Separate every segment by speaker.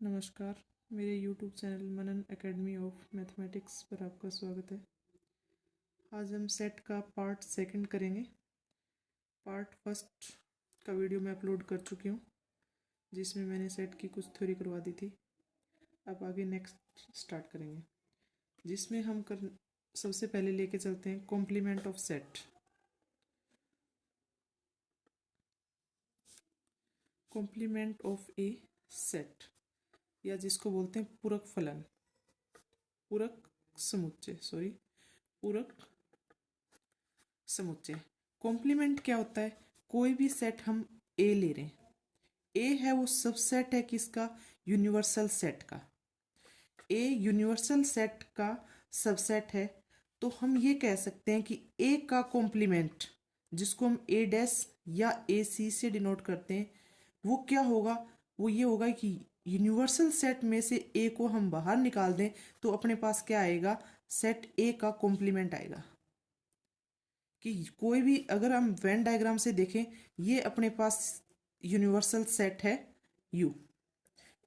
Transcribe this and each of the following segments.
Speaker 1: नमस्कार। मेरे YouTube channel Manan academy of mathematics पर आपका स्वागत है। आज हम सेट का पार्ट सेकंड करेंगे। पार्ट फर्स्ट का वीडियो मैं अपलोड कर चुकी हूँ, जिसमें मैंने सेट की कुछ थ्योरी करवा दी थी। अब आगे नेक्स्ट स्टार्ट करेंगे, जिसमें हम सबसे पहले लेके चलते हैं complement of set. Complement of a set, या जिसको बोलते हैं पूरक फलन, पूरक समुच्चय, पूरक समुच्चय। कॉम्प्लीमेंट क्या होता है? कोई भी सेट हम ए ले रहे हैं, ए है वो सबसेट है किसका? यूनिवर्सल सेट का। ए यूनिवर्सल सेट का सबसेट है, तो हम ये कह सकते हैं कि ए का कॉम्प्लीमेंट, जिसको हम ए डैश या ए सी से डिनोट करते हैं, वो क्या होगा? वो ये होगा कि यूनिवर्सल सेट में से ए को हम बाहर निकाल दें तो अपने पास क्या आएगा? सेट ए का कॉम्प्लीमेंट आएगा। कि कोई भी अगर हम वेन डायग्राम से देखें, ये अपने पास यूनिवर्सल सेट है यू,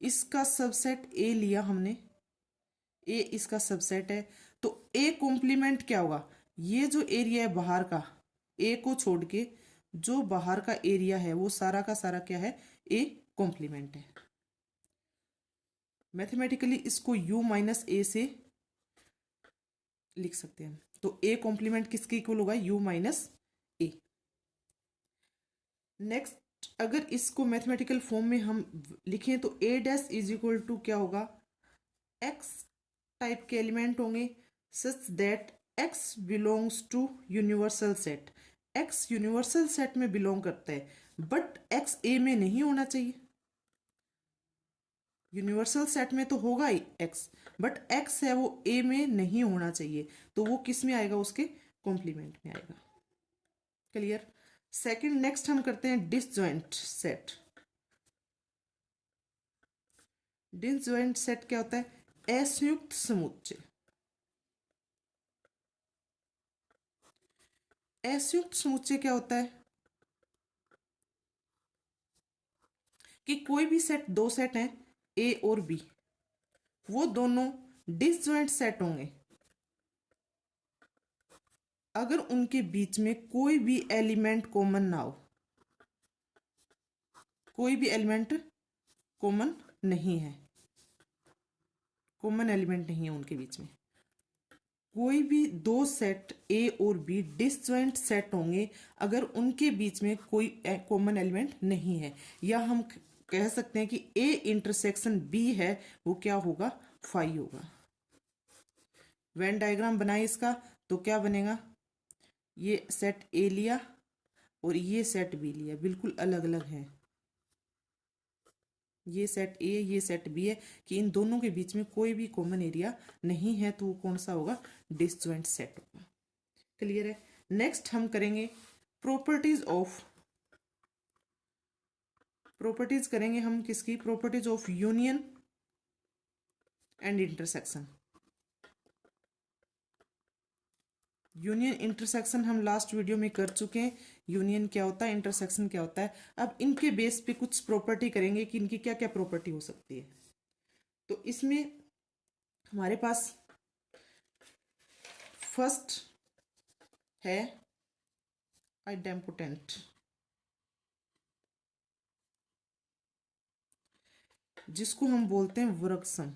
Speaker 1: इसका सबसेट ए लिया हमने, ए इसका सबसेट है, तो ए कॉम्प्लीमेंट क्या होगा? ये जो एरिया है बाहर का, ए को छोड़ के जो बाहर का एरिया है वो सारा का सारा क्या है? ए कॉम्प्लीमेंट है। मैथमेटिकली इसको u माइनस ए से लिख सकते हैं, तो ए कॉम्प्लीमेंट किसके इक्वल होगा? u minus A. नेक्स्ट, अगर इसको मैथमेटिकल फॉर्म में हम लिखें तो A dash is equal to क्या होगा? एक्स टाइप के एलिमेंट होंगे such that x belongs to universal set. X universal set में बिलोंग करता है, बट एक्स ए में नहीं होना चाहिए। यूनिवर्सल सेट में तो होगा ही एक्स, बट एक्स है वो ए में नहीं होना चाहिए, तो वो किस में आएगा? उसके कॉम्प्लीमेंट में आएगा। क्लियर? सेकंड, नेक्स्ट हम करते हैं डिसजॉइंट सेट। डिसजॉइंट सेट क्या होता है? असंयुक्त समुच्चय। असंयुक्त समुच्चय क्या होता है? कि कोई भी सेट, दो सेट हैं ए और बी, वो दोनों डिसजॉइंट सेट होंगे अगर उनके बीच में कोई भी एलिमेंट कॉमन ना हो। कोई भी एलिमेंट कॉमन नहीं है, कॉमन एलिमेंट नहीं है उनके बीच में। कोई भी दो सेट ए और बी डिसजॉइंट सेट होंगे अगर उनके बीच में कोई कॉमन एलिमेंट नहीं है, या हम कह सकते हैं कि ए इंटरसेक्शन बी है, वो क्या होगा? फाई होगा। वेन डायग्राम बनाए इसका तो क्या बनेगा? ये सेट ए लिया और ये सेट बी लिया, बिल्कुल अलग अलग है। ये सेट ए, ये सेट बी है, कि इन दोनों के बीच में कोई भी कॉमन एरिया नहीं है, तो वो कौन सा होगा? डिसजॉइंट सेट होगा। क्लियर है? नेक्स्ट हम करेंगे प्रॉपर्टीज करेंगे हम किसकी? Properties of union and intersection. Union intersection हम लास्ट वीडियो में कर चुके हैं। यूनियन क्या होता है, इंटरसेक्शन क्या होता है। अब इनके बेस पे कुछ प्रॉपर्टी करेंगे कि इनकी क्या क्या प्रॉपर्टी हो सकती है। तो इसमें हमारे पास फर्स्ट है आइडेम्पोटेंट, जिसको हम बोलते हैं वर्गसम।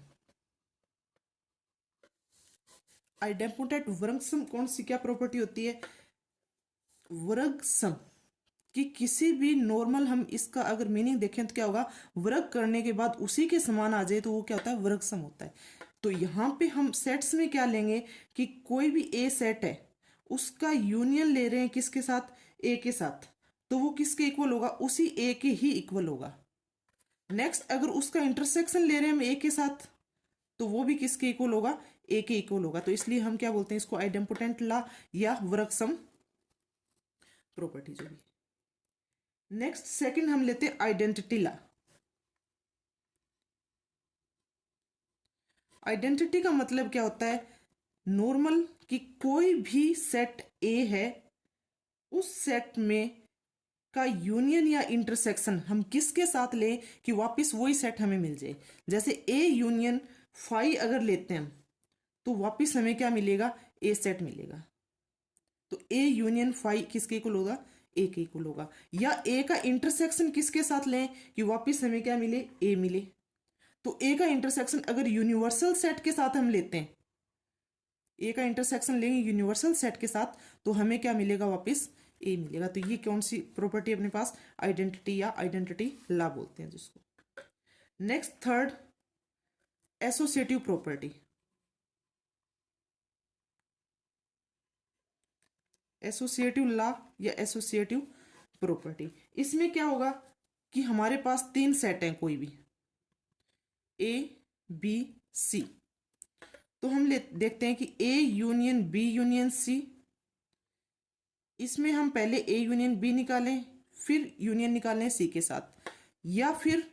Speaker 1: आइडेम्पोटेंट वर्गसम कौन सी क्या प्रॉपर्टी होती है? वर्गसम कि किसी भी नॉर्मल, हम इसका अगर मीनिंग देखें तो क्या होगा? वर्ग करने के बाद उसी के समान आ जाए तो वो क्या होता है? वर्गसम होता है। तो यहाँ पे हम सेट्स में क्या लेंगे कि कोई भी ए सेट है, उसका यूनियन ले रहे हैं किसके साथ? ए के साथ, तो वो किसके इक्वल होगा? उसी ए के ही इक्वल होगा। नेक्स्ट, अगर उसका इंटरसेक्शन ले रहे हैं हम ए के साथ, तो वो भी किसके इक्वल होगा? ए के इक्वल होगा। तो इसलिए हम क्या बोलते हैं इसको? आइडेम्पोटेंट लॉ या वर्गसम प्रॉपर्टी जो भी। नेक्स्ट, सेकंड हम लेते हैं आइडेंटिटी लॉ। आइडेंटिटी का मतलब क्या होता है? नॉर्मल, कि कोई भी सेट ए है, उस सेट में का यूनियन या इंटरसेक्शन हम किसके साथ लें कि वापस वही सेट हमें मिल जाए। जैसे ए यूनियन फाई अगर लेते हैं हम, तो वापस हमें क्या मिलेगा, ए सेट मिलेगा। तो ए यूनियन फाई किसके इक्वल होगा, ए के इक्वल होगा। या ए का इंटरसेक्शन किसके साथ लें कि वापस हमें क्या मिले, ए मिले। तो ए का इंटरसेक्शन अगर यूनिवर्सल सेट के साथ हम लेते हैं, ए का इंटरसेक्शन लेंगे यूनिवर्सल सेट के साथ, तो हमें क्या मिलेगा, वापस ए मिलेगा। तो ये कौन सी प्रॉपर्टी अपने पास, आइडेंटिटी या आइडेंटिटी लॉ बोलते हैं जिसको। Next third, associative property. Associative law या एसोसिएटिव प्रॉपर्टी, इसमें क्या होगा कि हमारे पास तीन सेट हैं कोई भी, ए बी सी। तो हम देखते हैं कि A union B union C, इसमें हम पहले ए यूनियन बी निकालें, फिर यूनियन निकालें सी के साथ, या फिर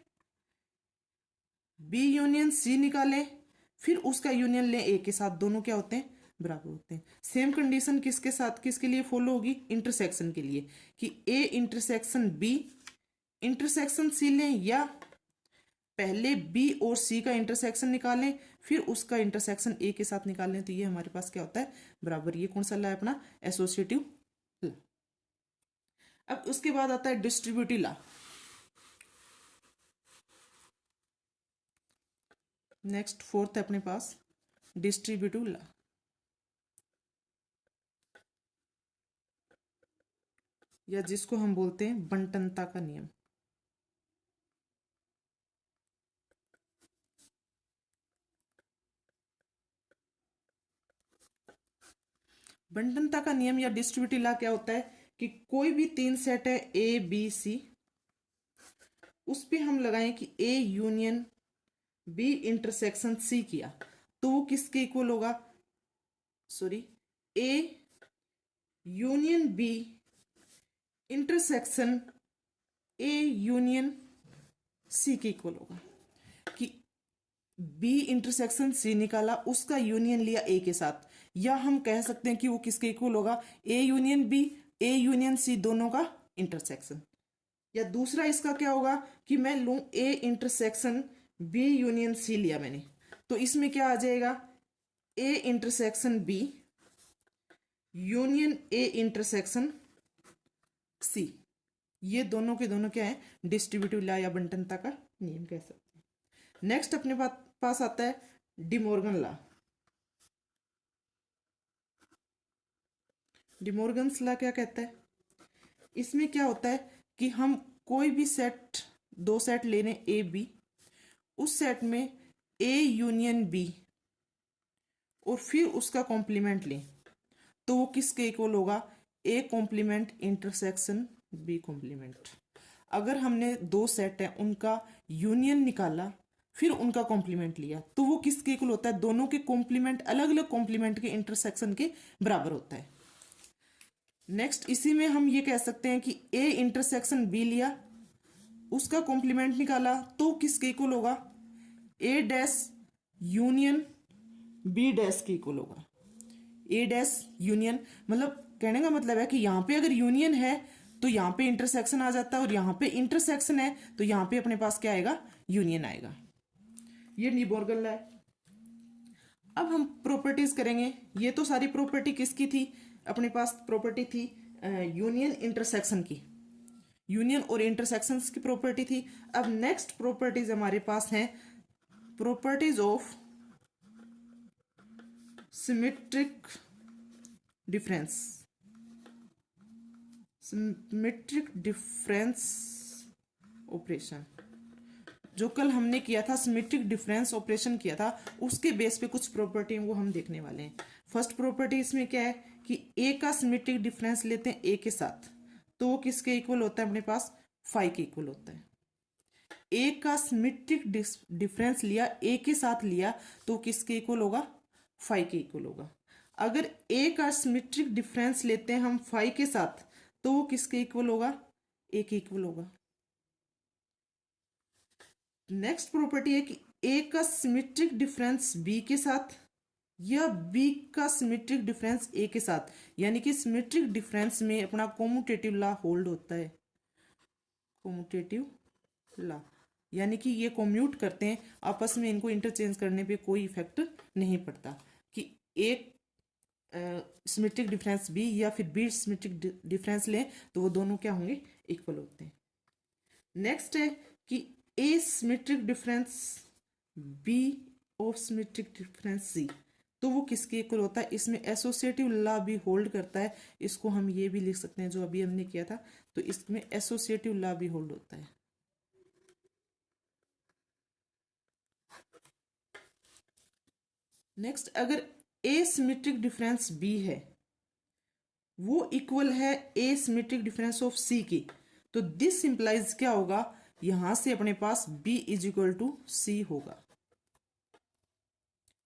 Speaker 1: बी यूनियन सी निकालें, फिर उसका यूनियन लें ए के साथ। दोनों क्या होते हैं, बराबर होते हैं। सेम कंडीशन किसके साथ, किसके लिए फॉलो होगी, इंटरसेक्शन के लिए, कि A intersection B intersection C लें, या पहले बी और सी का इंटरसेक्शन निकालें, फिर उसका इंटरसेक्शन ए के साथ निकालें। तो ये हमारे पास क्या होता है, बराबर। ये कौन सा लॉ है अपना, एसोसिएटिव लॉ। अब उसके बाद आता है डिस्ट्रीब्यूटिव लॉ। नेक्स्ट फोर्थ है अपने पास डिस्ट्रीब्यूटिव लॉ, या जिसको हम बोलते हैं बंटनता का नियम। बंटनता का नियम या डिस्ट्रीब्यूटिव लॉ क्या होता है कि कोई भी तीन सेट है ए बी सी, उस पे हम लगाएं कि A union B intersection C किया, तो वो किसके इक्वल होगा, sorry, A union B intersection A union C के इक्वल होगा। कि बी इंटरसेक्शन सी निकाला, उसका यूनियन लिया ए के साथ, या हम कह सकते हैं कि वो किसके इक्वल होगा, A union B A union C दोनों का इंटरसेक्शन। या दूसरा इसका क्या होगा कि मैं लूं A intersection B union C लिया मैंने, तो इसमें क्या आ जाएगा, A intersection B union A intersection C. ये दोनों के दोनों क्या है, डिस्ट्रीब्यूटिव लॉ या बंटनता का नियम कह सकते हैं। नेक्स्ट अपने पास आता है डिमोर्गन लॉ। डिमोर्गन्स लॉ क्या कहता है, इसमें क्या होता है कि हम कोई भी सेट, दो सेट ले लें ए बी, उस सेट में ए यूनियन बी और फिर उसका कॉम्प्लीमेंट लें, तो वो किसके इक्वल होगा, A complement intersection B complement. अगर हमने दो सेट है उनका यूनियन निकाला, फिर उनका कॉम्प्लीमेंट लिया, तो वो किसके इक्वल होता है, दोनों के कॉम्प्लीमेंट, अलग अलग कॉम्प्लीमेंट के इंटरसेक्शन के बराबर होता है। नेक्स्ट इसी में हम ये कह सकते हैं कि ए इंटरसेक्शन बी लिया, उसका कॉम्प्लीमेंट निकाला, तो किसके इक्वल होगा, ए डैश यूनियन बी डैश के इक्वल होगा। ए डैश यूनियन, मतलब कहने का मतलब है कि यहाँ पे अगर यूनियन है तो यहाँ पे इंटरसेक्शन आ जाता है, और यहाँ पे इंटरसेक्शन है तो यहाँ पे अपने पास क्या आएगा, यूनियन आएगा। ये डिमोर्गन लॉ है। अब हम प्रॉपर्टीज करेंगे। ये तो सारी प्रॉपर्टी किसकी थी, अपने पास प्रॉपर्टी थी यूनियन इंटरसेक्शन की, यूनियन और इंटरसेक्शन की प्रॉपर्टी थी। अब नेक्स्ट प्रॉपर्टीज हमारे पास हैं properties of symmetric difference. Symmetric difference operation, जो कल हमने किया था, सिमेट्रिक डिफरेंस ऑपरेशन किया था, उसके बेस पे कुछ प्रॉपर्टी वो हम देखने वाले हैं। फर्स्ट प्रॉपर्टी इसमें क्या है कि ए का सिमेट्रिक डिफरेंस लेते हैं ए के साथ, तो वो किसके इक्वल होता है, अपने पास फाई के इक्वल होता है। ए का सिमेट्रिक डिफरेंस लिया, ए के साथ लिया, तो किसके इक्वल होगा, फाई के इक्वल होगा। अगर ए का सिमेट्रिक डिफरेंस लेते हैं हम फाई के साथ, तो वो किसके इक्वल होगा, ए के इक्वल होगा। नेक्स्ट प्रॉपर्टी है कि ए का सिमेट्रिक डिफरेंस बी के साथ, या बी का सिमेट्रिक डिफरेंस ए के साथ, यानी कि सिमेट्रिक डिफरेंस में अपना कॉम्यूटेटिव लॉ होल्ड होता है। कॉम्यूटेटिव लॉ, यानी कि ये कॉम्यूट करते हैं आपस में, इनको इंटरचेंज करने पे कोई इफेक्ट नहीं पड़ता कि एक सिमेट्रिक डिफरेंस बी या फिर बी सिमेट्रिक डिफरेंस लें तो वो दोनों क्या होंगे, इक्वल होते हैं। नेक्स्ट है कि A symmetric difference B of symmetric difference C, तो वो किसके इक्वल होता है, इसमें एसोसिएटिव लॉ भी होल्ड करता है। इसको हम ये भी लिख सकते हैं जो अभी हमने किया था, तो इसमें एसोसिएटिव लॉ भी होल्ड होता है। नेक्स्ट, अगर ए सिमेट्रिक डिफरेंस बी है वो इक्वल है A symmetric difference of C की, तो दिस इंप्लाइज क्या होगा, यहां से अपने पास B is equal to C होगा।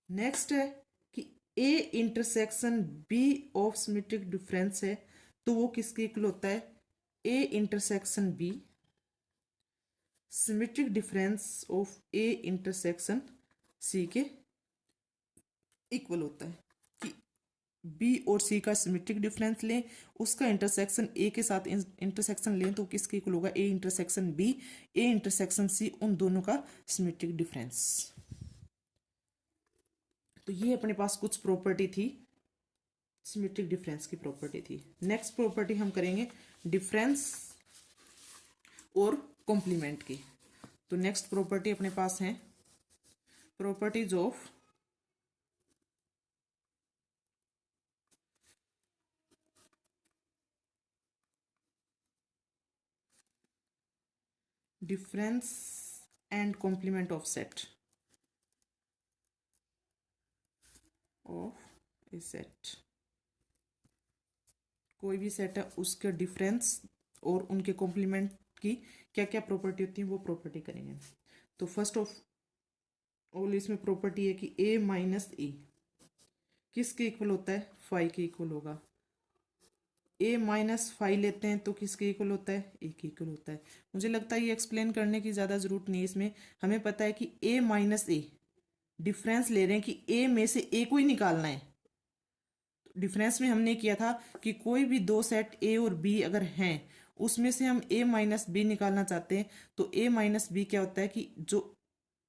Speaker 1: नेक्स्ट है कि A intersection B of symmetric difference है, तो वो किसके इक्वल होता है, A intersection B symmetric difference of A intersection C के इक्वल होता है। कि बी और सी का सिमेट्रिक डिफरेंस लें, उसका इंटरसेक्शन ए के साथ इंटरसेक्शन लें तो किसके इक्वल होगा, A intersection B, A intersection C, उन दोनों का सिमेट्रिक डिफरेंस। तो ये अपने पास कुछ प्रॉपर्टी थी, सिमेट्रिक डिफरेंस की प्रॉपर्टी थी। नेक्स्ट प्रॉपर्टी हम करेंगे डिफरेंस और कॉम्प्लीमेंट की। तो नेक्स्ट प्रॉपर्टी अपने पास है properties of difference and complement of set of a set. कोई भी सेट है उसके डिफरेंस और उनके कॉम्प्लीमेंट की क्या क्या प्रॉपर्टी होती है वो प्रॉपर्टी करेंगे। तो फर्स्ट ऑफ ऑल इसमें प्रॉपर्टी है कि ए माइनस ए किसके इक्वल होता है, फाइव के इक्वल होगा। ए माइनस फाइव लेते हैं तो किसके इक्वल होता है, ए के इक्वल होता है। मुझे लगता है ये एक्सप्लेन करने की ज़्यादा ज़रूरत नहीं है, इसमें हमें पता है कि ए माइनस ए डिफरेंस ले रहे हैं कि ए में से ए को ही निकालना है। डिफरेंस में हमने किया था कि कोई भी दो सेट ए और बी अगर हैं उसमें से हम ए माइनस बी निकालना चाहते हैं, तो ए माइनस बी क्या होता है कि जो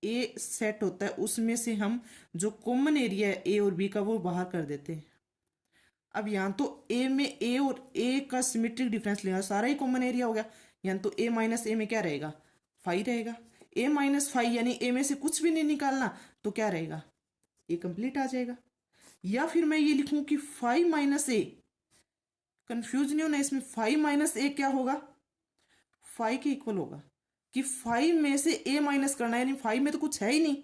Speaker 1: ए सेट होता है उसमें से हम जो कॉमन एरिया है ए और बी का वो बाहर कर देते हैं। अब यहाँ तो ए में ए और ए का सिमेट्रिक डिफरेंस लेना, सारा ही कॉमन एरिया हो गया। यहाँ तो ए माइनस ए में क्या रहेगा, फाइव रहेगा। ए माइनस फाइव यानी ए में से कुछ भी नहीं निकालना, तो क्या रहेगा, ए कंप्लीट आ जाएगा। या फिर मैं ये लिखूं कि फाइव माइनस ए, कंफ्यूज नहीं होना इसमें, फाइव माइनस ए क्या होगा, फाइव के इक्वल होगा। कि फाइव में से ए माइनस करना है, यानी फाइव में तो कुछ है ही नहीं,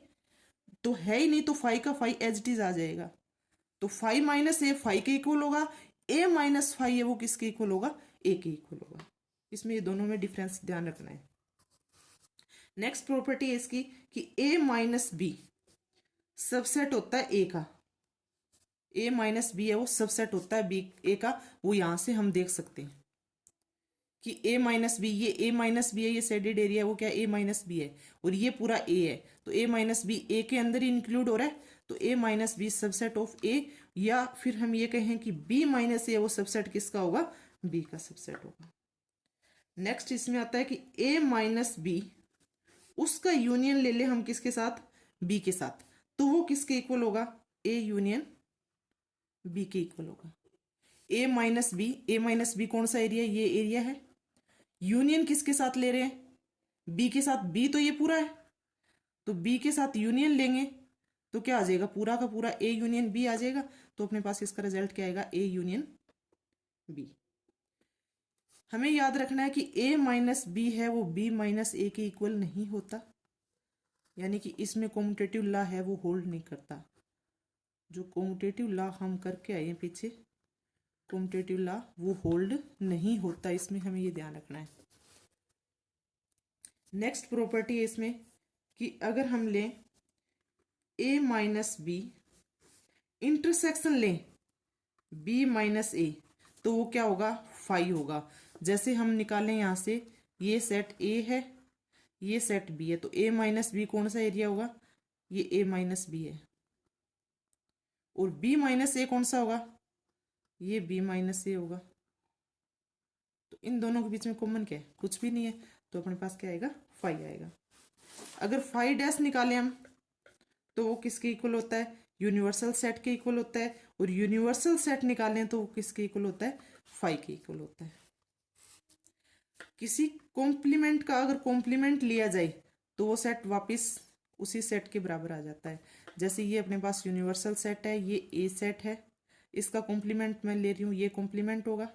Speaker 1: तो है ही नहीं तो फाइव का फाइव एज इट इज आ जाएगा। तो फाइव माइनस ए फाइव के इक्वल होगा, ए माइनस फाइव है वो किसके इक्वल होगा, ए के इक्वल होगा। इसमें ये दोनों में डिफरेंस ध्यान रखना है। नेक्स्ट प्रॉपर्टी है इसकी कि ए माइनस बी सबसेट होता है ए का, ए माइनस बी है वो सबसेट होता है बी ए का, वो यहां से हम देख सकते हैं कि ए माइनस बी, ये ए माइनस बी है, ये शेडेड एरिया है वो क्या ए माइनस बी है, और ये पूरा ए है, तो ए माइनस बी ए के अंदर ही इंक्लूड हो रहा है, तो A minus B subset of ए। या फिर हम ये कहें कि बी माइनस ए वो सबसेट किसका होगा, बी का सबसेट होगा। नेक्स्ट इसमें आता है कि ए माइनस बी उसका यूनियन ले ले हम किसके साथ, बी के साथ, तो वो किसके इक्वल होगा, ए यूनियन बी के इक्वल होगा। ए माइनस बी, ए माइनस बी कौन सा एरिया, ये एरिया है। यूनियन किसके साथ ले रहे हैं, बी के साथ, बी तो ये पूरा है, तो बी के साथ यूनियन लेंगे तो क्या आ जाएगा, पूरा का पूरा ए यूनियन बी आ जाएगा। तो अपने पास इसका रिजल्ट क्या आएगा, ए यूनियन बी। हमें याद रखना है कि ए माइनस बी है वो बी माइनस ए के इक्वल नहीं होता, यानी कि इसमें कॉम्यूटेटिव लॉ है वो होल्ड नहीं करता। जो कॉम्यूटेटिव लॉ हम करके आए हैं पीछे, कॉम्यूटेटिव लॉ वो होल्ड नहीं होता, इसमें हमें ये ध्यान रखना है। नेक्स्ट प्रॉपर्टी है इसमें कि अगर हम लें ए माइनस बी इंटरसेक्शन लें बी माइनस ए, तो वो क्या होगा, फाइव होगा। जैसे हम निकालें यहाँ से, ये सेट ए है ये सेट बी है, तो ए माइनस बी कौन सा एरिया होगा, ये ए माइनस बी है, और बी माइनस ए कौन सा होगा, ये बी माइनस ए होगा। तो इन दोनों के बीच में कॉमन क्या है, कुछ भी नहीं है, तो अपने पास क्या आएगा, फाइव आएगा। अगर फाइव डैश निकालें हम तो वो किसके इक्वल होता है, यूनिवर्सल सेट के इक्वल होता है, और यूनिवर्सल सेट निकालें तो वो किसके इक्वल होता है, फाइव के इक्वल होता है। किसी कॉम्प्लीमेंट का अगर कॉम्प्लीमेंट लिया जाए तो वो सेट वापस उसी सेट के बराबर आ जाता है। जैसे ये अपने पास यूनिवर्सल सेट है, ये ए सेट है, इसका कॉम्प्लीमेंट मैं ले रही हूँ, ये कॉम्प्लीमेंट होगा।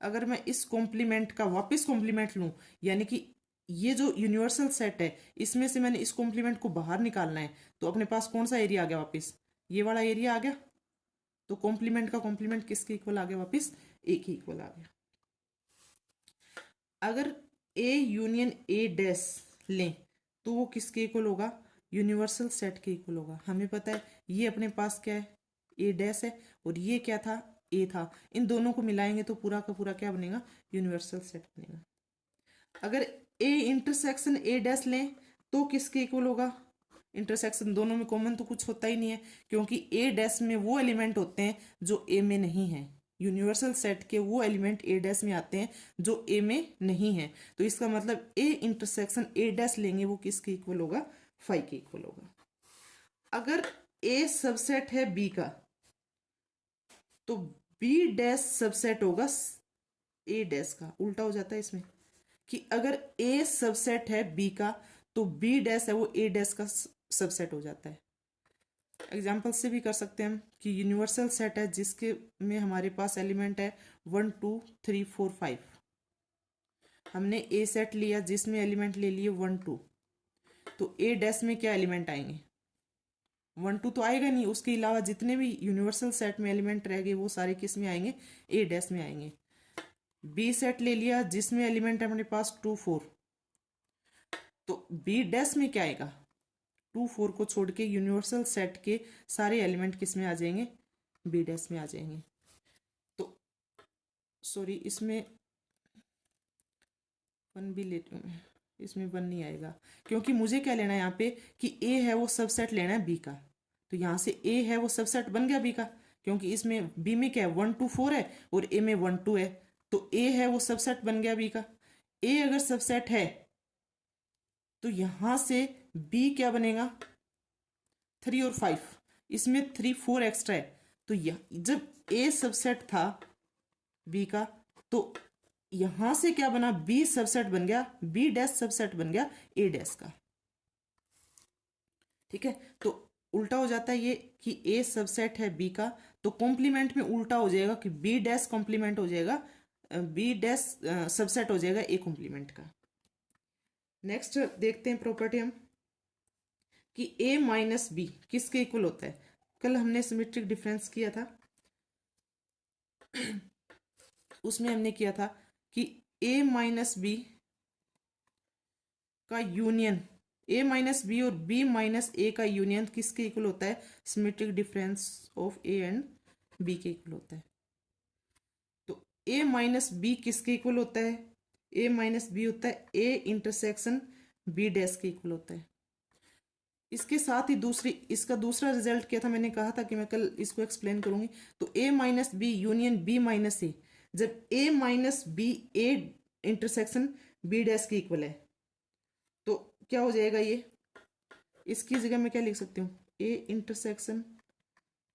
Speaker 1: अगर मैं इस कॉम्प्लीमेंट का वापस कॉम्प्लीमेंट लूँ, यानी कि ये जो यूनिवर्सल सेट है इसमें से मैंने इस कॉम्प्लीमेंट को बाहर निकालना है, तो अपने पास कौन सा एरिया आ गया वापस, ये वाला एरिया आ गया। तो कॉम्प्लीमेंट का कॉम्प्लीमेंट किसके इक्वल आ गया वापस, ए के इक्वल आ गया। अगर ए यूनियन ए डैश लें तो वो किसके इक्वल होगा, यूनिवर्सल सेट के इक्वल होगा। हमें पता है ये अपने पास क्या है, ए डैश है, और ये क्या था, ए था। इन दोनों को मिलाएंगे तो पूरा का पूरा क्या बनेगा, यूनिवर्सल सेट बनेगा। अगर ए इंटरसेक्शन ए डैश लें तो किसके इक्वल होगा, इंटरसेक्शन दोनों में कॉमन तो कुछ होता ही नहीं है, क्योंकि ए डैश में वो एलिमेंट होते हैं जो ए में नहीं है। यूनिवर्सल सेट के वो एलिमेंट ए डैश में आते हैं जो ए में नहीं है। तो इसका मतलब ए इंटरसेक्शन ए डैश लेंगे वो किसके इक्वल होगा, फाइव के इक्वल होगा। अगर ए सबसेट है बी का तो बी डैश सबसेट होगा ए डैश का। उल्टा हो जाता है इसमें कि अगर ए सबसेट है बी का तो बी डैश है वो ए डैश का सबसेट हो जाता है। एग्जाम्पल से भी कर सकते हैं हम कि यूनिवर्सल सेट है जिसके में हमारे पास एलिमेंट है 1 2 3 4 5। हमने ए सेट लिया जिसमें एलिमेंट ले लिए 1 2, तो ए डैश में क्या एलिमेंट आएंगे, 1 2 तो आएगा नहीं, उसके अलावा जितने भी यूनिवर्सल सेट में एलिमेंट रह गए वो सारे किस में आएंगे, ए डैश में आएंगे। बी सेट ले लिया जिसमें एलिमेंट है अपने पास 2 4, तो बी डैश में क्या आएगा, 2 4 को छोड़ के यूनिवर्सल सेट के सारे एलिमेंट किस में आ जाएंगे, बी डैश में आ जाएंगे। तो सॉरी इसमें 1 भी लेती हूँ मैं, इसमें 1 नहीं आएगा, क्योंकि मुझे क्या लेना है यहाँ पे कि ए है वो सबसेट लेना है बी का। तो यहाँ से ए है वो सबसेट बन गया बी का, क्योंकि इसमें बी में क्या है 1 2 4 है और ए में 1 2 है, तो ए है वो सबसेट बन गया बी का। ए अगर सबसेट है तो यहां से बी क्या बनेगा, 3 और 5, इसमें 3 4 एक्स्ट्रा है। तो जब ए सबसेट था बी का तो यहां से क्या बना, बी सबसेट बन गया, बी डैश सबसेट बन गया ए डैश का। ठीक है, तो उल्टा हो जाता है ये कि ए सबसेट है बी का, तो कॉम्प्लीमेंट में उल्टा हो जाएगा कि बी डैश कॉम्प्लीमेंट हो जाएगा, बी डैश सबसेट हो जाएगा ए कॉम्प्लीमेंट का। नेक्स्ट देखते हैं प्रॉपर्टी हम कि a माइनस बी किसके इक्वल होता है। कल हमने सिमेट्रिक डिफरेंस किया था, उसमें हमने किया था कि a माइनस बी का यूनियन, a माइनस बी और b माइनस ए का यूनियन किसके इक्वल होता है, symmetric difference of a and b के इक्वल होता है। तो a माइनस बी किसके इक्वल होता है, a माइनस बी होता है a इंटरसेक्शन b डैश के इक्वल होता है। इसके साथ ही इसका दूसरा रिजल्ट क्या था, मैंने कहा था कि मैं कल इसको एक्सप्लेन करूंगी। तो a minus B union b minus A, जब a minus B A intersection b dash के इक्वल है तो क्या हो जाएगा, ये इसकी जगह मैं क्या लिख सकती हूँ, a intersection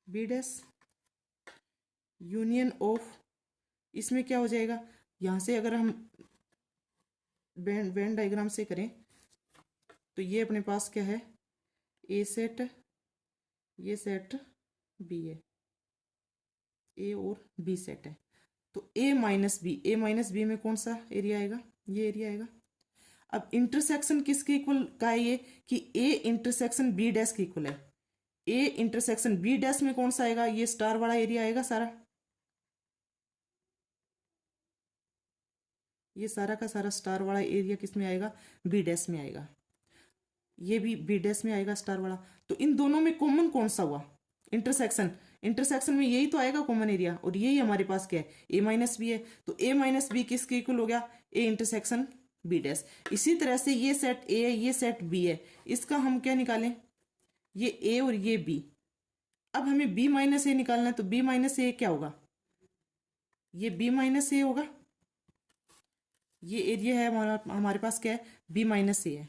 Speaker 1: b dash union of, इसमें क्या हो जाएगा, यहां से अगर हम वेन डायग्राम से करें तो ये अपने पास क्या है, ए सेट, ये सेट बी है, ए और बी सेट है। तो ए माइनस बी में कौन सा एरिया आएगा, ये एरिया आएगा। अब इंटरसेक्शन किसके इक्वल का है ये, कि ए इंटरसेक्शन बी डैश के इक्वल है। ए इंटरसेक्शन बी डैश में कौन सा आएगा, ये स्टार वाला एरिया आएगा सारा, ये सारा का सारा स्टार वाला एरिया किस में आएगा, बी डैश में आएगा। ये भी बी डैश में आएगा स्टार वाला। तो इन दोनों में कॉमन कौन सा हुआ, इंटरसेक्शन में यही तो आएगा कॉमन एरिया, और यही हमारे पास क्या है, ए माइनस बी है। तो ए माइनस बी किसके इक्वल हो गया, ए इंटरसेक्शन बी डैश। इसी तरह से ये सेट ए है, ये सेट बी है, इसका हम क्या निकालें, ये ए और ये बी। अब हमें बी माइनस ए निकालना है, तो बी माइनस ए क्या होगा, ये बी माइनस ए होगा, ये एरिया है हमारे पास क्या है, बी माइनस ए है।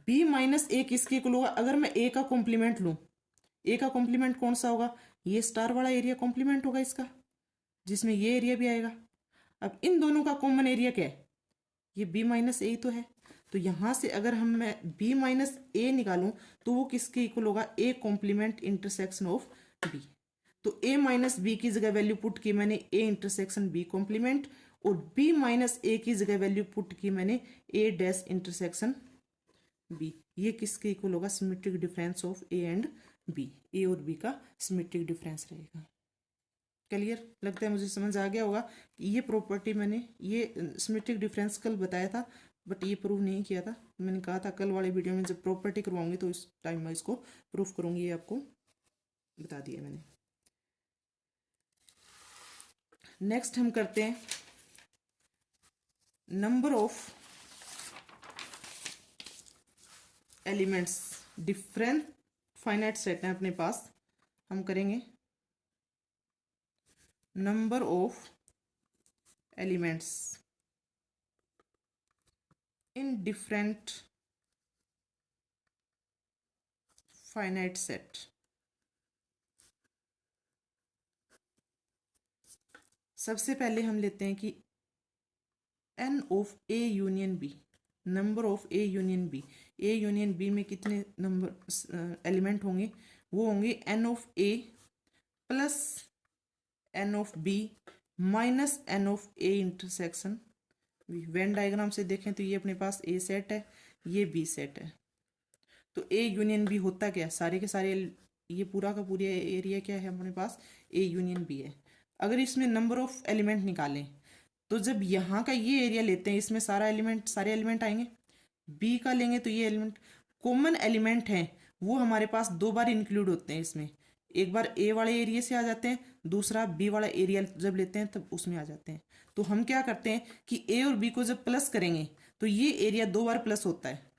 Speaker 1: बी माइनस ए किसके इक्वल होगा, अगर मैं ए का कॉम्प्लीमेंट लूं, ए का कॉम्प्लीमेंट कौन सा होगा, ये स्टार वाला एरिया कॉम्प्लीमेंट होगा इसका, जिसमें ये एरिया भी आएगा। अब इन दोनों का कॉमन एरिया क्या है, ये बी माइनस ए तो है। तो यहां से अगर मैं बी माइनस ए निकालूं तो वो किसके इक्वल होगा, A complement intersection of B. तो ए माइनस बी की जगह वैल्यू पुट की मैंने ए इंटरसेक्शन बी कॉम्प्लीमेंट, और बी माइनस ए की जगह वैल्यू पुट की मैंने ए डैश इंटरसेक्शन बी। ये किसके इक्वल होगा, symmetric difference of A and B. A और बी का सिमेट्रिक डिफरेंस रहेगा। क्लियर, लगता है मुझे समझ आ गया होगा कि ये प्रॉपर्टी मैंने ये सिमेट्रिक डिफरेंस कल बताया था, बट ये प्रूव नहीं किया था। मैंने कहा था कल वाले वीडियो में जब प्रॉपर्टी करवाऊंगी तो इस टाइम मैं इसको प्रूफ करूंगी, ये आपको बता दिया मैंने। नेक्स्ट हम करते हैं number of elements. Different finite set है अपने पास, हम करेंगे number of elements in different finite set. सबसे पहले हम लेते हैं कि n of A union B, number of A union B. A union B में कितने नंबर एलिमेंट होंगे, वो होंगे n of A plus n of B minus n of A intersection B. Venn diagram से देखें तो ये अपने पास ए सेट है, ये बी सेट है। तो ए यूनियन बी होता क्या है, सारे के सारे ये पूरा का पूरा एरिया क्या है हमारे पास, ए यूनियन बी है। अगर इसमें नंबर ऑफ एलिमेंट निकालें तो जब यहाँ का ये एरिया लेते हैं, इसमें सारे एलिमेंट आएंगे। बी का लेंगे तो ये एलिमेंट कॉमन एलिमेंट हैं, वो हमारे पास दो बार इंक्लूड होते हैं इसमें। एक बार ए वाले एरिया से आ जाते हैं, दूसरा बी वाला एरिया जब लेते हैं तब उसमें आ जाते हैं। तो हम क्या करते हैं कि ए और बी को जब प्लस करेंगे तो ये एरिया दो बार प्लस होता है।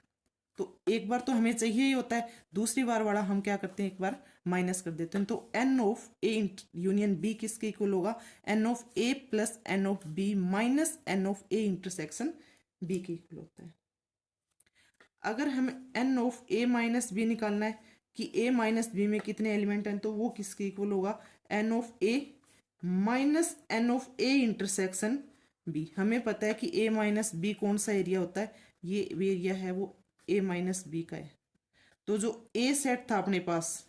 Speaker 1: तो एक बार तो हमें चाहिए ही होता है, दूसरी बार वाला हम क्या करते हैं, एक बार माइनस कर देते हैं। तो n of A union B किसके इक्वल होगा, n of A plus n of B minus n of A intersection B के इक्वल होता है। अगर हमें n of A minus B निकालना है कि ए माइनस बी में कितने एलिमेंट हैं, तो वो किसके इक्वल होगा, n of A minus n of A intersection B. हमें पता है कि ए माइनस बी कौन सा एरिया होता है, ये एरिया है वो ए माइनस बी का है। तो जो ए सेट था अपने पास,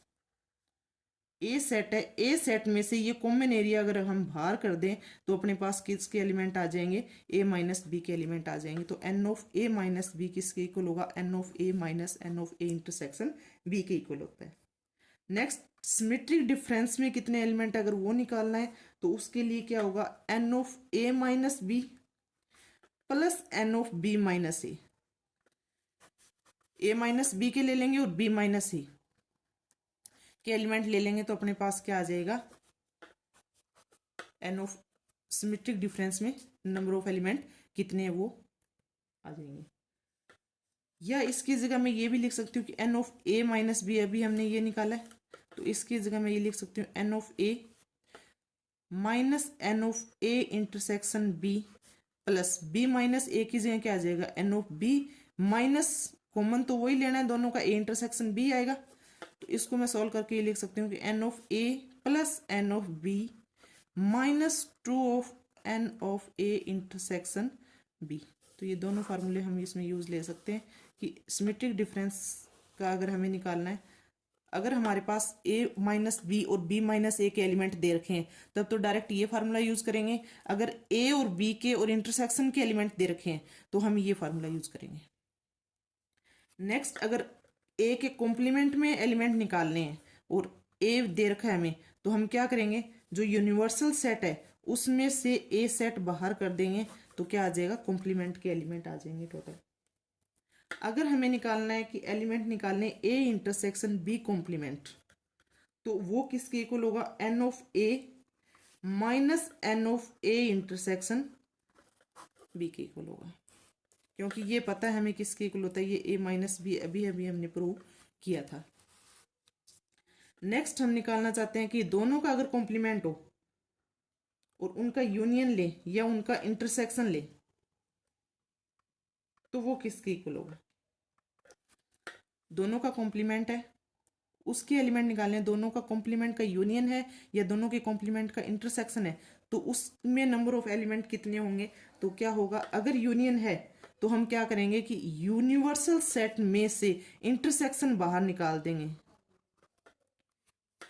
Speaker 1: ए सेट है, ए सेट में से ये कॉमन एरिया अगर हम बाहर कर दें तो अपने पास किसके एलिमेंट आ जाएंगे, ए माइनस बी के एलिमेंट आ जाएंगे। तो n of A minus B किसके इक्वल होगा, n of A minus n of A intersection B के इक्वल होता है। नेक्स्ट, सिमेट्रिक डिफरेंस में कितने एलिमेंट अगर वो निकालना है तो उसके लिए क्या होगा, n of A minus B plus n of B minus A minus B के ले लेंगे और बी माइनस ए के एलिमेंट ले लेंगे तो अपने पास क्या आ जाएगा, एन ऑफ सिमेट्रिक डिफरेंस में नंबर ऑफ एलिमेंट कितने हैं वो आ जाएंगे। या इसकी जगह मैं ये भी लिख सकती हूँ कि n of A minus B, अभी हमने ये निकाला है तो इसकी जगह मैं ये लिख सकती हूँ n of A minus n of A intersection B plus B minus A की जगह क्या आ जाएगा, n of B minus common तो वही लेना है दोनों का, ए इंटरसेक्शन बी आएगा। तो इसको मैं सॉल्व करके ये लिख सकती हूँ कि n of A plus n of B minus two of n of A intersection B. तो ये दोनों फार्मूले हम इसमें यूज ले सकते हैं कि सिमेट्रिक डिफरेंस का अगर हमें निकालना है, अगर हमारे पास a माइनस बी और b माइनस ए के एलिमेंट दे रखे हैं तब तो डायरेक्ट ये फार्मूला यूज करेंगे। अगर a और b के और इंटरसेक्शन के एलिमेंट दे रखे हैं तो हम ये फार्मूला यूज करेंगे। नेक्स्ट, अगर a के कॉम्प्लीमेंट में एलिमेंट निकालने हैं और a दे रखा है हमें तो हम क्या करेंगे, जो यूनिवर्सल सेट है उसमें से a सेट बाहर कर देंगे तो क्या आ जाएगा, कॉम्प्लीमेंट के एलिमेंट आ जाएंगे टोटल। अगर हमें निकालना है कि एलिमेंट निकालने ए इंटरसेक्शन बी कॉम्प्लीमेंट तो वो किसके इक्वल होगा, n of A minus n of A intersection B के इक्वल होगा, क्योंकि ये पता है हमें किसके इक्वल होता है, ये ए माइनस बी अभी अभी हमने प्रूव किया था। नेक्स्ट हम निकालना चाहते हैं कि दोनों का अगर कॉम्प्लीमेंट हो और उनका यूनियन ले या उनका इंटरसेक्शन ले तो वो किसके इक्वल होगा? दोनों का कॉम्प्लीमेंट है, उसके एलिमेंट निकालने, दोनों का कॉम्प्लीमेंट का यूनियन है या दोनों के कॉम्प्लीमेंट का इंटरसेक्शन है, तो उसमें नंबर ऑफ एलिमेंट कितने होंगे? तो क्या होगा, अगर यूनियन है तो हम क्या करेंगे कि यूनिवर्सल सेट में से इंटरसेक्शन बाहर निकाल देंगे,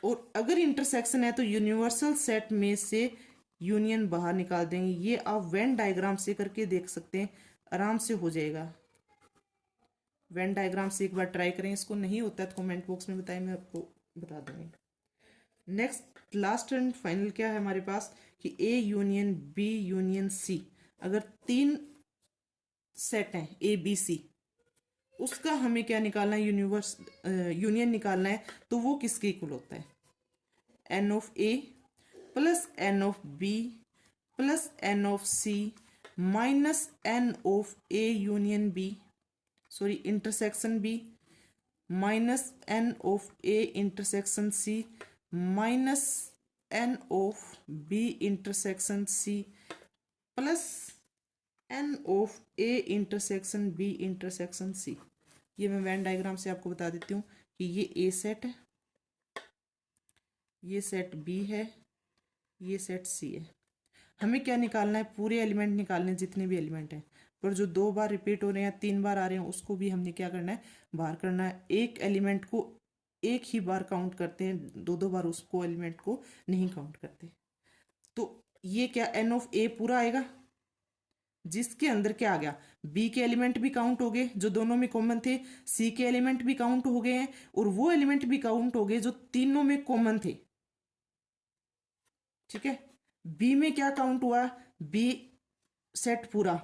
Speaker 1: और अगर इंटरसेक्शन है तो यूनिवर्सल सेट में से यूनियन बाहर निकाल देंगे। ये आप वेन डायग्राम से करके देख सकते हैं, आराम से हो जाएगा। वेन डायग्राम से एक बार ट्राई करें, इसको नहीं होता है तो कमेंट बॉक्स में बताएं, मैं आपको बता दूंगी। नेक्स्ट लास्ट एंड फाइनल क्या है हमारे पास कि A union B union C, अगर 3 सेट हैं ए बी सी, उसका हमें क्या निकालना है, यूनियन निकालना है, तो वो किसके इक्वल होता है? N of A plus n of B plus n of C minus n of A union B, sorry intersection B, minus n of A intersection C minus n of B intersection C plus n of A intersection B intersection C. ये मैं when diagram से आपको बता देती हूँ कि ये ए set है, ये सेट बी है, ये सेट सी है। हमें क्या निकालना है? पूरे एलिमेंट निकालने हैं, जितने भी एलिमेंट हैं, पर जो 2 बार रिपीट हो रहे हैं, 3 बार आ रहे हैं, उसको भी हमने क्या करना है? बाहर करना है। एक एलिमेंट को एक ही बार काउंट करते हैं, 2 बार उसको एलिमेंट को नहीं काउंट करते। तो ये क्या, एन ऑफ ए पूरा आएगा, जिसके अंदर क्या आ गया, बी के एलिमेंट भी काउंट हो गए जो दोनों में कॉमन थे, सी के एलिमेंट भी काउंट हो गए हैं, और वो एलिमेंट भी काउंट हो गए जो तीनों में कॉमन थे। ठीक है, बी में क्या काउंट हुआ? बी सेट पूरा,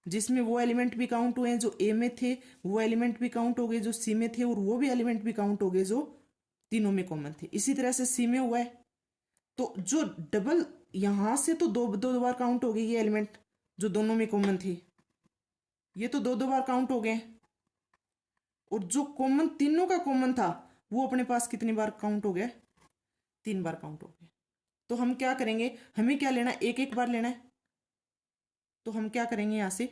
Speaker 1: जिसमें वो एलिमेंट भी काउंट हुए हैं जो ए में थे, वो एलिमेंट भी काउंट हो गए जो सी में थे, और वो भी एलिमेंट भी काउंट हो गए जो तीनों में कॉमन थे। इसी तरह से सी में हुआ है, तो जो डबल यहां से तो दो बार काउंट हो गए ये एलिमेंट जो दोनों में कॉमन थे, ये तो 2 बार काउंट हो गए, और जो कॉमन तीनों का कॉमन था वो अपने पास कितनी बार काउंट हो गया? 3 बार काउंट हो गया। तो हम क्या करेंगे, हमें क्या लेना है? एक एक बार लेना है। तो हम क्या करेंगे, यहां से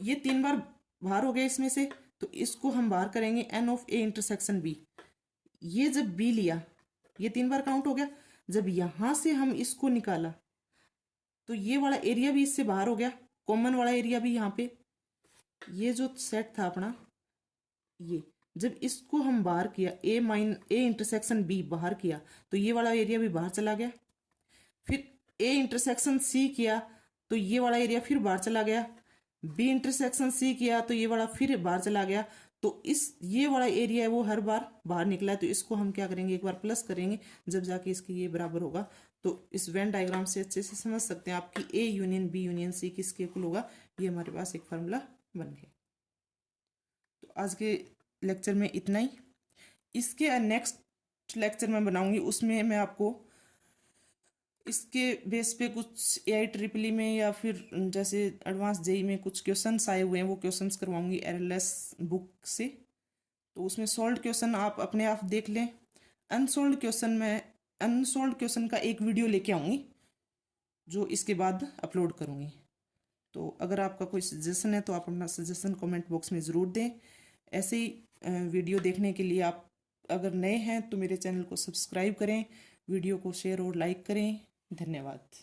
Speaker 1: ये 3 बार बाहर हो गए इसमें से, तो इसको हम बाहर करेंगे n of A intersection B. ये जब बी लिया, ये 3 बार काउंट हो गया, जब यहां से हम इसको निकाला तो ये वाला एरिया भी इससे बाहर हो गया, कॉमन वाला एरिया भी यहाँ पे, ये जो सेट था अपना, ये जब इसको हम बाहर किया, ए इंटरसेक्शन बी बाहर किया, तो ये वाला एरिया भी बाहर चला गया। फिर ए इंटरसेक्शन सी किया तो ये वाला एरिया फिर बाहर चला गया, बी इंटरसेक्शन सी किया तो ये वाला फिर बाहर चला गया। तो इस ये वाला एरिया है वो हर बार बाहर निकला है, तो इसको हम क्या करेंगे, एक बार प्लस करेंगे, जब जाके इसके ये बराबर होगा। तो इस वेन डायग्राम से अच्छे से समझ सकते हैं आपकी A union B union C किसके इक्वल होगा। ये हमारे पास एक फार्मूला बन गया। तो आज के लेक्चर में इतना ही। इसके नेक्स्ट लेक्चर में बनाऊंगी, उसमें मैं आपको इसके बेस पे कुछ AIEEE में या फिर जैसे एडवांस जेई में कुछ क्वेश्चंस आए हुए हैं, वो क्वेश्चंस करवाऊंगी एरलेस बुक से। तो उसमें सॉल्व्ड क्वेश्चन आप अपने आप देख लें। अनसॉल्व्ड क्वेश्चन का एक वीडियो लेके आऊँगी जो इसके बाद अपलोड करूँगी। तो अगर आपका कोई सजेशन है तो आप अपना सजेशन कमेंट बॉक्स में ज़रूर दें। ऐसे ही वीडियो देखने के लिए आप अगर नए हैं तो मेरे चैनल को सब्सक्राइब करें, वीडियो को शेयर और लाइक करें। धन्यवाद।